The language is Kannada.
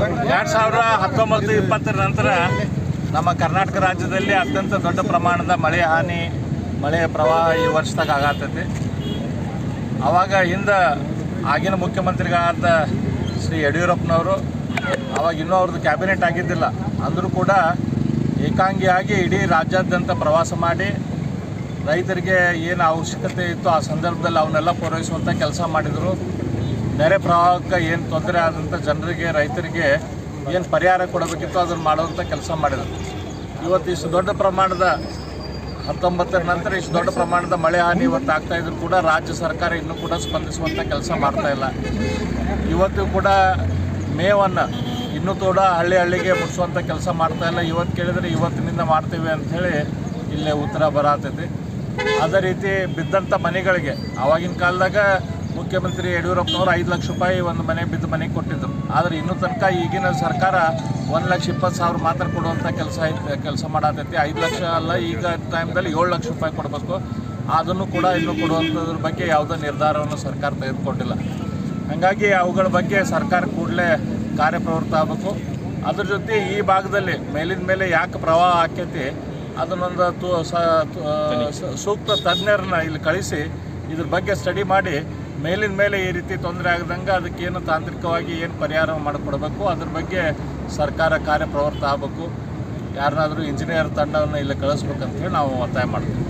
2019-20 ನಂತರ ನಮ್ಮ ಕರ್ನಾಟಕ ರಾಜ್ಯದಲ್ಲಿ ಅತ್ಯಂತ ದೊಡ್ಡ ಪ್ರಮಾಣದ ಮಳೆ ಪ್ರವಾಹ ಈ ವರ್ಷದಾಗ ಆಗತೈತಿ. ಆವಾಗ ಹಿಂದೆ ಆಗಿನ ಮುಖ್ಯಮಂತ್ರಿಗಳಾದ ಶ್ರೀ ಯಡಿಯೂರಪ್ಪನವರು ಆವಾಗ ಇನ್ನೂ ಅವ್ರದ್ದು ಕ್ಯಾಬಿನೆಟ್ ಆಗಿದ್ದಿಲ್ಲ, ಅಂದರೂ ಕೂಡ ಏಕಾಂಗಿಯಾಗಿ ಇಡೀ ರಾಜ್ಯಾದ್ಯಂತ ಪ್ರವಾಸ ಮಾಡಿ ರೈತರಿಗೆ ಏನು ಅವಶ್ಯಕತೆ ಇತ್ತು ಆ ಸಂದರ್ಭದಲ್ಲಿ ಅವನ್ನೆಲ್ಲ ಪೂರೈಸುವಂಥ ಕೆಲಸ ಮಾಡಿದರು. ನೆರೆ ಪ್ರವಾಹಕ್ಕೆ ಏನು ತೊಂದರೆ ಆದಂಥ ಜನರಿಗೆ, ರೈತರಿಗೆ ಏನು ಪರಿಹಾರ ಕೊಡಬೇಕಿತ್ತು ಅದನ್ನು ಮಾಡುವಂಥ ಕೆಲಸ ಮಾಡಿದರು. ಇವತ್ತು ಇಷ್ಟು ದೊಡ್ಡ ಪ್ರಮಾಣದ 19 ನಂತರ ಇಷ್ಟು ದೊಡ್ಡ ಪ್ರಮಾಣದ ಮಳೆ ಹಾನಿ ಇವತ್ತು ಆಗ್ತಾಯಿದ್ರು ಕೂಡ ರಾಜ್ಯ ಸರ್ಕಾರ ಇನ್ನೂ ಕೂಡ ಸ್ಪಂದಿಸುವಂಥ ಕೆಲಸ ಮಾಡ್ತಾಯಿಲ್ಲ. ಇವತ್ತು ಕೂಡ ಮೇವನ್ನು ಇನ್ನೂ ಕೂಡ ಹಳ್ಳಿಗೆ ಮುಟ್ಟಿಸುವಂಥ ಕೆಲಸ ಮಾಡ್ತಾಯಿಲ್ಲ. ಇವತ್ತು ಕೇಳಿದರೆ ಇವತ್ತಿನಿಂದ ಮಾಡ್ತೀವಿ ಅಂಥೇಳಿ ಇಲ್ಲೇ ಉತ್ತರ ಬರತೈತಿ. ಅದೇ ರೀತಿ ಬಿದ್ದಂಥ ಮನೆಗಳಿಗೆ ಆವಾಗಿನ ಕಾಲದಾಗ ಮುಖ್ಯಮಂತ್ರಿ ಯಡಿಯೂರಪ್ಪನವರು 5 ಲಕ್ಷ ರೂಪಾಯಿ ಒಂದು ಬಿದ್ದ ಮನೆಗೆ ಕೊಟ್ಟಿದ್ದರು. ಆದರೆ ಇನ್ನೂ ತನಕ ಈಗಿನ ಸರ್ಕಾರ 1,20,000 ಮಾತ್ರ ಕೊಡುವಂಥ ಕೆಲಸ ಮಾಡತೈತಿ. 5 ಲಕ್ಷ ಅಲ್ಲ, ಈಗ ಟೈಮ್ದಲ್ಲಿ 7 ಲಕ್ಷ ರೂಪಾಯಿ ಕೊಡಬೇಕು. ಅದನ್ನು ಕೂಡ ಇನ್ನೂ ಕೊಡುವಂಥದ್ರ ಬಗ್ಗೆ ಯಾವುದೇ ನಿರ್ಧಾರವನ್ನು ಸರ್ಕಾರ ತೆಗೆದುಕೊಂಡಿಲ್ಲ. ಹಾಗಾಗಿ ಅವುಗಳ ಬಗ್ಗೆ ಸರ್ಕಾರ ಕೂಡಲೇ ಕಾರ್ಯಪ್ರವೃತ್ತ ಆಗಬೇಕು. ಅದ್ರ ಜೊತೆ ಈ ಭಾಗದಲ್ಲಿ ಮೇಲಿನ ಮೇಲೆ ಯಾಕೆ ಪ್ರವಾಹ ಆಕೈತಿ ಅದನ್ನೊಂದು ಸೂಕ್ತ ತಜ್ಞರನ್ನ ಇಲ್ಲಿ ಕಳಿಸಿ ಇದ್ರ ಬಗ್ಗೆ ಸ್ಟಡಿ ಮಾಡಿ ಮೇಲಿನ ಮೇಲೆ ಈ ರೀತಿ ತೊಂದರೆ ಆಗದಂಗೆ ಅದಕ್ಕೇನು ತಾಂತ್ರಿಕವಾಗಿ ಏನು ಪರಿಹಾರ ಮಾಡಿಕೊಡ್ಬೇಕು ಅದ್ರ ಬಗ್ಗೆ ಸರ್ಕಾರ ಕಾರ್ಯಪ್ರವೃತ್ತ ಆಗಬೇಕು. ಯಾರನ್ನಾದರೂ ಇಂಜಿನಿಯರ್ ತಂಡವನ್ನು ಇಲ್ಲಿ ಕಳಿಸ್ಬೇಕಂತೇಳಿ ನಾವು ಒತ್ತಾಯ ಮಾಡ್ತೀವಿ.